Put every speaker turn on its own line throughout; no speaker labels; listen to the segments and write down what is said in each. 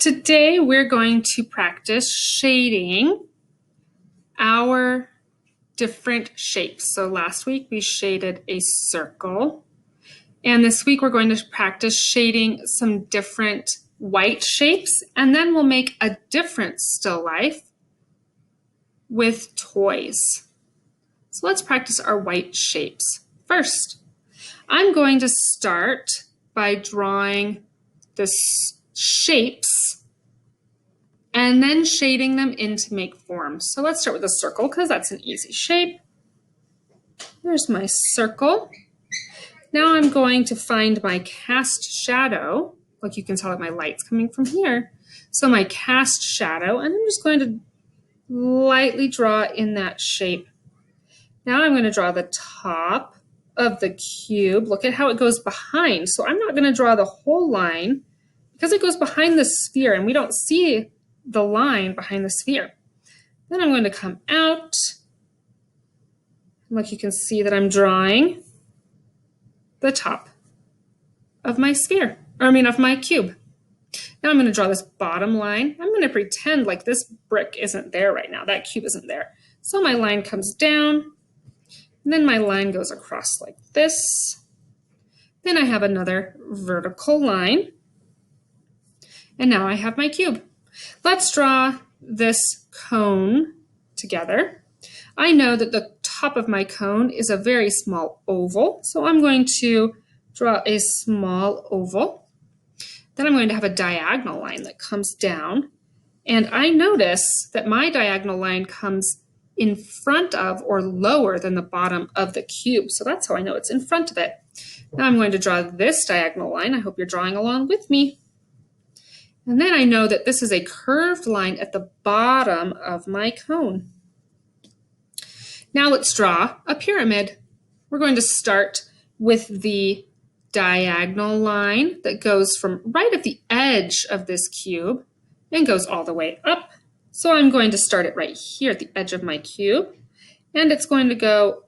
Today we're going to practice shading our different shapes. So last week we shaded a circle, and this week we're going to practice shading some different white shapes, and then we'll make a different still life with toys. So let's practice our white shapes. First, I'm going to start by drawing the shapes and then shading them in to make forms. So let's start with a circle because that's an easy shape. There's my circle. Now I'm going to find my cast shadow. Look, you can tell that my light's coming from here. So my cast shadow, and I'm just going to lightly draw in that shape. Now I'm going to draw the top of the cube. Look at how it goes behind. So I'm not going to draw the whole line because it goes behind the sphere and we don't see the line behind the sphere. Then I'm going to come out. Look, you can see that I'm drawing the top of my sphere, of my cube. Now I'm going to draw this bottom line. I'm going to pretend like this brick isn't there right now. That cube isn't there. So my line comes down, and then my line goes across like this. Then I have another vertical line. And now I have my cube. Let's draw this cone together. I know that the top of my cone is a very small oval, so I'm going to draw a small oval. Then I'm going to have a diagonal line that comes down. And I notice that my diagonal line comes in front of or lower than the bottom of the cube. So that's how I know it's in front of it. Now I'm going to draw this diagonal line. I hope you're drawing along with me. And then I know that this is a curved line at the bottom of my cone. Now let's draw a pyramid. We're going to start with the diagonal line that goes from right at the edge of this cube and goes all the way up. So I'm going to start it right here at the edge of my cube, and it's going to go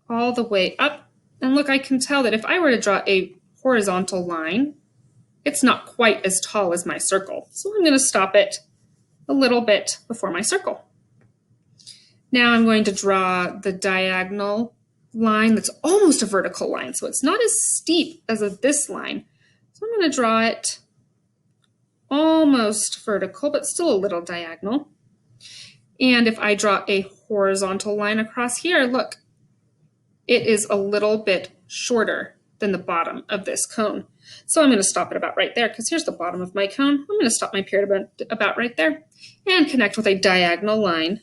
all the way up. And look, I can tell that if I were to draw a horizontal line, it's not quite as tall as my circle. So I'm going to stop it a little bit before my circle. Now I'm going to draw the diagonal line that's almost a vertical line. So it's not as steep as this line. So I'm going to draw it almost vertical, but still a little diagonal. And if I draw a horizontal line across here, look, it is a little bit shorter than the bottom of this cone. So I'm going to stop it about right there because here's the bottom of my cone. I'm going to stop my pyramid about right there and connect with a diagonal line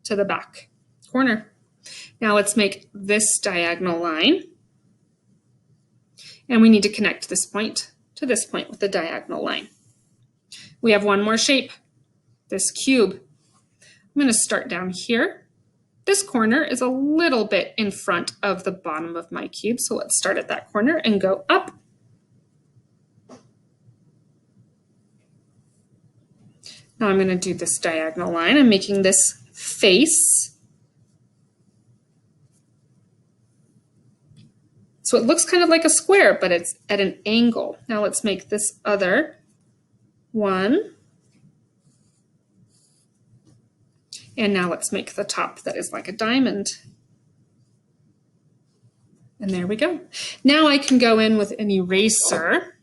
to the back corner. Now let's make this diagonal line. And we need to connect this point to this point with the diagonal line. We have one more shape, this cube. I'm going to start down here. This corner is a little bit in front of the bottom of my cube, so let's start at that corner and go up. Now I'm going to do this diagonal line. I'm making this face. So it looks kind of like a square, but it's at an angle. Now let's make this other one. And now let's make the top that is like a diamond. And there we go. Now I can go in with an eraser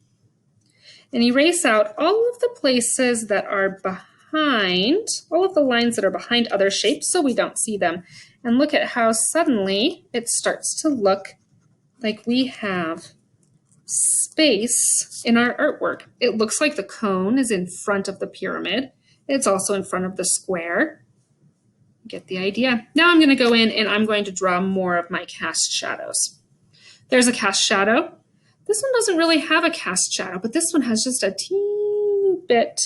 and erase out all of the places that are behind, all of the lines that are behind other shapes so we don't see them. And look at how suddenly it starts to look like we have space in our artwork. It looks like the cone is in front of the pyramid. It's also in front of the square. Get the idea. Now I'm going to go in and I'm going to draw more of my cast shadows. There's a cast shadow. This one doesn't really have a cast shadow, but this one has just a teeny bit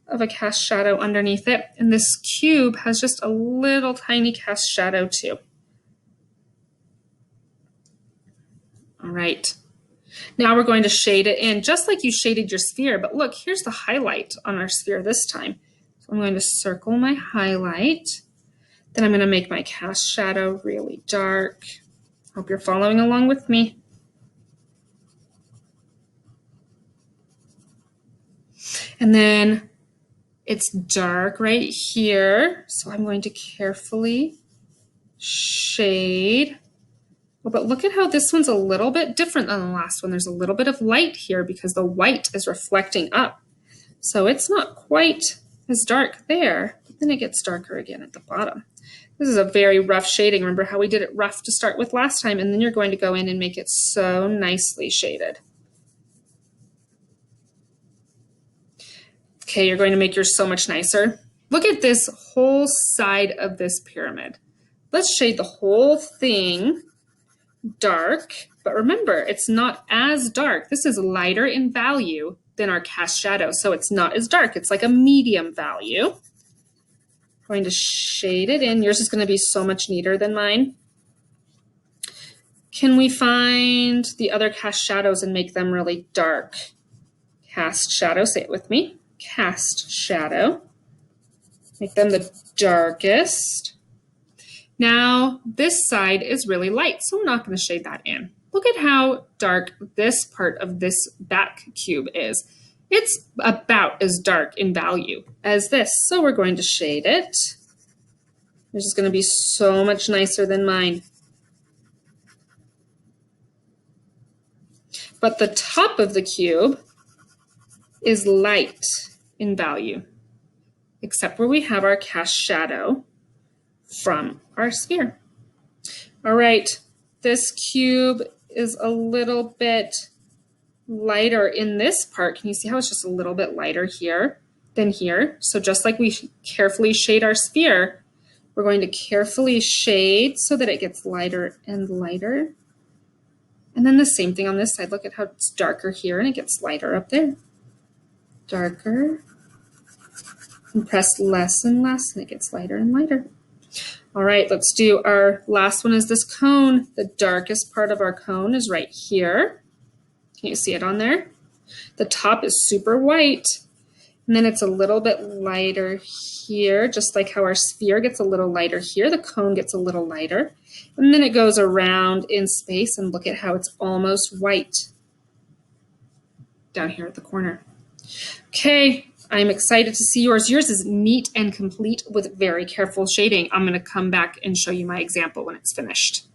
of a cast shadow underneath it. And this cube has just a little tiny cast shadow too. All right. Now we're going to shade it in just like you shaded your sphere, but look, here's the highlight on our sphere this time. So I'm going to circle my highlight. Then I'm going to make my cast shadow really dark. Hope you're following along with me. And then it's dark right here. So I'm going to carefully shade. Oh, but look at how this one's a little bit different than the last one. There's a little bit of light here because the white is reflecting up. So it's not quite as dark there, but then it gets darker again at the bottom. This is a very rough shading. Remember how we did it rough to start with last time, and then you're going to go in and make it so nicely shaded. Okay, you're going to make yours so much nicer. Look at this whole side of this pyramid. Let's shade the whole thing dark, but remember, it's not as dark. This is lighter in value than our cast shadow, so it's not as dark. It's like a medium value. I'm going to shade it in. Yours is going to be so much neater than mine. Can we find the other cast shadows and make them really dark? Cast shadow, say it with me. Cast shadow. Make them the darkest. Now, this side is really light, so I'm not going to shade that in. Look at how dark this part of this back cube is. It's about as dark in value as this, so we're going to shade it. This is going to be so much nicer than mine. But the top of the cube is light in value, except where we have our cast shadow from our sphere. All right, this cube is a little bit lighter in this part. Can you see how it's just a little bit lighter here than here? So just like we carefully shade our sphere, we're going to carefully shade so that it gets lighter and lighter. And then the same thing on this side. Look at how it's darker here and it gets lighter up there. Darker. And press less and less and it gets lighter and lighter. All right, let's do our last one is this cone. The darkest part of our cone is right here. Can you see it on there? The top is super white, and then it's a little bit lighter here, just like how our sphere gets a little lighter here, the cone gets a little lighter, and then it goes around in space, and look at how it's almost white down here at the corner. Okay. I'm excited to see yours. Yours is neat and complete with very careful shading. I'm going to come back and show you my example when it's finished.